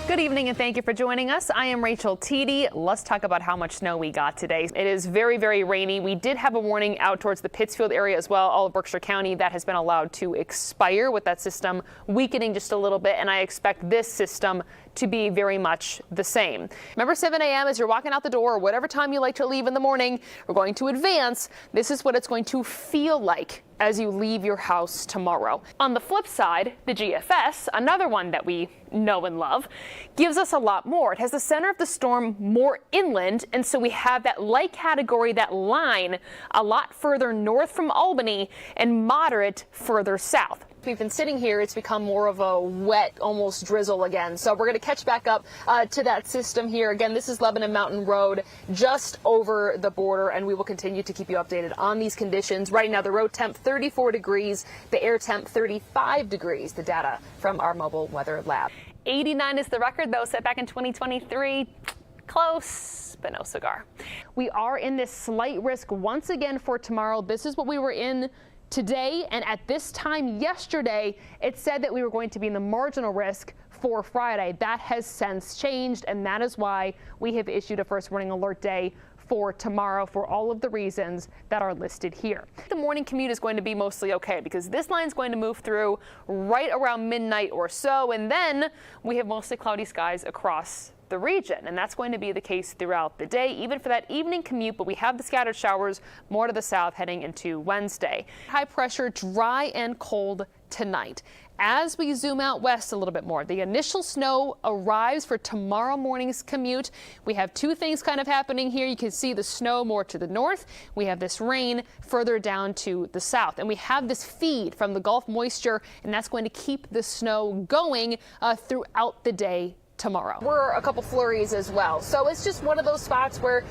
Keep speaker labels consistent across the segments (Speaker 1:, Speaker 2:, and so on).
Speaker 1: Good evening and thank you for joining us. I am Rachel Tiede. Let's talk about how much snow we got today. It is very, very rainy. We did have a warning out towards the Pittsfield area as well, all of Berkshire County. That has been allowed to expire with that system weakening just a little bit, and I expect this system to be very much the same. Remember 7 a.m. as you're walking out the door or whatever time you like to leave in the morning, we're going to advance. This is what it's going to feel like as you leave your house tomorrow. On the flip side, the GFS, another one that we know and love, gives us a lot more. It has the center of the storm more inland, and so we have that light category, that line, a lot further north from Albany and moderate further south. We've been sitting here, it's become more of a wet, almost drizzle again. So we're going to catch back up to that system here. Again, this is Lebanon Mountain Road, just over the border, and we will continue to keep you updated on these conditions. Right now, the road temp 34 degrees, the air temp 35 degrees, the data from our mobile weather lab. 89 is the record, though, set back in 2023. Close, but no cigar. We are in this slight risk once again for tomorrow. This is what we were in today, and at this time yesterday, it said that we were going to be in the marginal risk for Friday. That has since changed, and that is why we have issued a first warning alert day for tomorrow for all of the reasons that are listed here. The morning commute is going to be mostly okay because this line is going to move through right around midnight or so, and then we have mostly cloudy skies across the region, and that's going to be the case throughout the day, even for that evening commute, but we have the scattered showers more to the south heading into Wednesday. High pressure, dry and cold tonight. As we zoom out west a little bit more, the initial snow arrives for tomorrow morning's commute. We have two things kind of happening here. You can see the snow more to the north. We have this rain further down to the south, and we have this feed from the Gulf moisture, and that's going to keep the snow going throughout the day tomorrow. We're a couple flurries as well, so it's just one of those spots where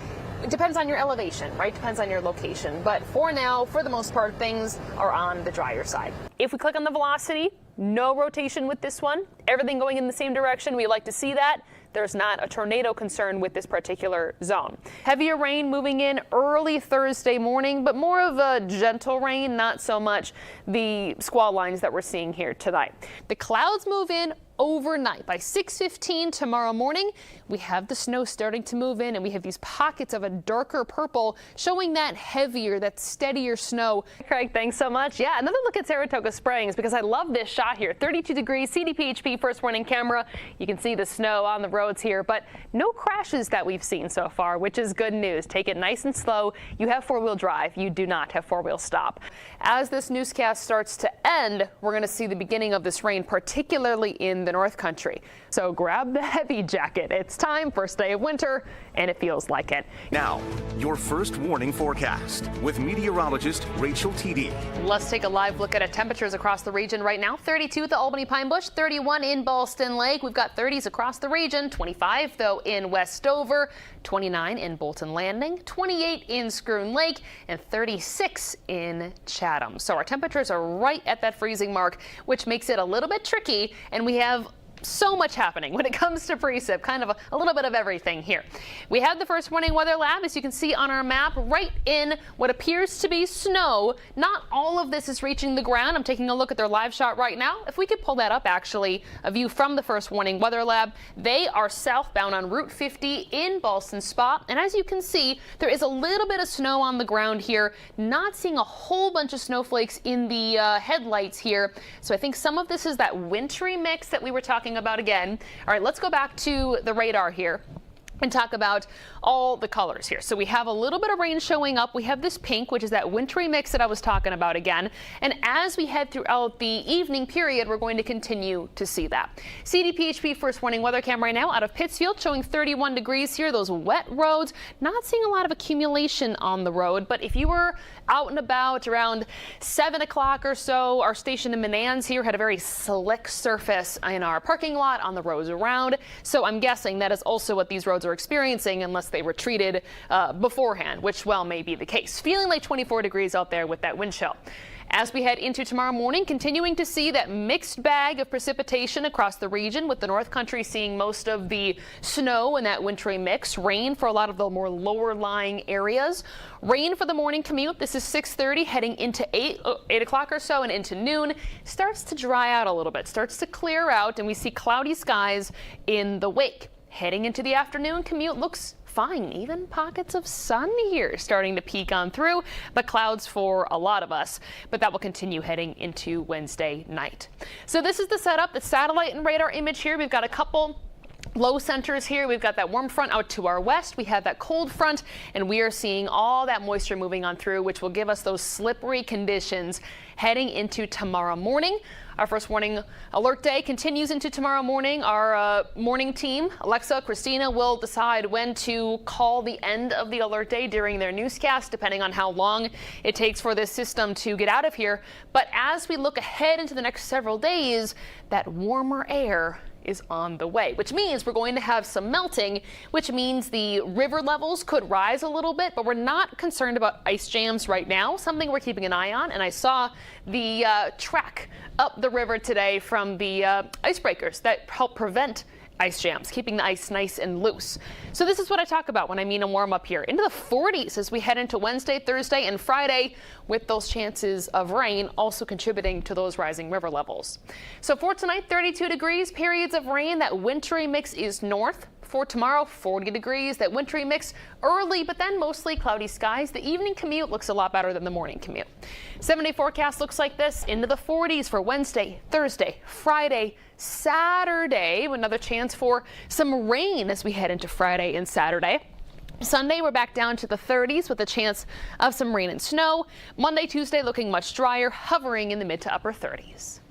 Speaker 1: it depends on your elevation, right? Depends on your location. But for now, for the most part, things are on the drier side. If we click on the velocity, no rotation with this one. Everything going in the same direction. We like to see that. There's not a tornado concern with this particular zone. Heavier rain moving in early Thursday morning, but more of a gentle rain, not so much the squall lines that we're seeing here tonight. The clouds move in overnight. By 6:15 tomorrow morning, we have the snow starting to move in, and we have these pockets of a darker purple showing that heavier, that steadier snow. Craig, thanks so much. Yeah, another look at Saratoga Springs because I love this shot here. 32 degrees, CDPHP first warning camera. You can see the snow on the roads here, but no crashes that we've seen so far, which is good news. Take it nice and slow. You have four-wheel drive. You do not have four-wheel stop. As this newscast starts to end, we're going to see the beginning of this rain, particularly in the North Country. So grab the heavy jacket. It's time, first day of winter, and it feels like it.
Speaker 2: Now, your first warning forecast with meteorologist Rachel Tiede.
Speaker 1: Let's take a live look at temperatures across the region right now. 32 at the Albany Pine Bush, 31 in Ballston Lake. We've got 30s across the region, 25 though in Westover, 29 in Bolton Landing, 28 in Scroon Lake, and 36 in Chatham. So our temperatures are right at that freezing mark, which makes it a little bit tricky, and we have so much happening when it comes to precip, kind of a little bit of everything here. We have the first warning weather lab, as you can see on our map, right in what appears to be snow. Not all of this is reaching the ground. I'm taking a look at their live shot right now. If we could pull that up, actually, a view from the first warning weather lab. They are southbound on Route 50 in Ballston Spot, and as you can see, there is a little bit of snow on the ground here. Not seeing a whole bunch of snowflakes in the headlights here, so I think some of this is that wintry mix that we were talking about again. All right, let's go back to the radar here and talk about all the colors here. So we have a little bit of rain showing up. We have this pink, which is that wintry mix that I was talking about again. And as we head throughout the evening period, we're going to continue to see that. CDPHP first warning weather cam right now out of Pittsfield showing 31 degrees here. Those wet roads, not seeing a lot of accumulation on the road, but if you were out and about around 7 o'clock or so, our station in Menands here had a very slick surface in our parking lot on the roads around. So I'm guessing that is also what these roads are experiencing unless they were treated beforehand, which well may be the case. Feeling like 24 degrees out there with that wind chill. As we head into tomorrow morning, continuing to see that mixed bag of precipitation across the region, with the North Country seeing most of the snow and that wintry mix. Rain for a lot of the more lower lying areas. Rain for the morning commute. This is 6:30 heading into 8 o'clock or so and into noon. Starts to dry out a little bit, starts to clear out, and we see cloudy skies in the wake. Heading into the afternoon, commute looks fine. Even pockets of sun here starting to peek on through, but clouds for a lot of us. But that will continue heading into Wednesday night. So this is the setup, the satellite and radar image here. We've got a couple low centers here. We've got that warm front out to our west. We have that cold front, and we are seeing all that moisture moving on through, which will give us those slippery conditions heading into tomorrow morning. Our first warning alert day continues into tomorrow morning. Our morning team, Alexa, Christina, will decide when to call the end of the alert day during their newscast, depending on how long it takes for this system to get out of here. But as we look ahead into the next several days, that warmer air is on the way, which means we're going to have some melting, which means the river levels could rise a little bit, but we're not concerned about ice jams right now, something we're keeping an eye on. And I saw the track up the river today from the icebreakers that help prevent ice jams, keeping the ice nice and loose. So this is what I talk about when I mean a warm up here. Into the 40s as we head into Wednesday, Thursday, and Friday, with those chances of rain also contributing to those rising river levels. So for tonight, 32 degrees, periods of rain. That wintry mix is north. For tomorrow, 40 degrees, that wintry mix early, but then mostly cloudy skies. The evening commute looks a lot better than the morning commute. 7-day forecast looks like this: into the 40s for Wednesday, Thursday, Friday, Saturday. Another chance for some rain as we head into Friday and Saturday. Sunday, we're back down to the 30s with a chance of some rain and snow. Monday, Tuesday looking much drier, hovering in the mid to upper 30s.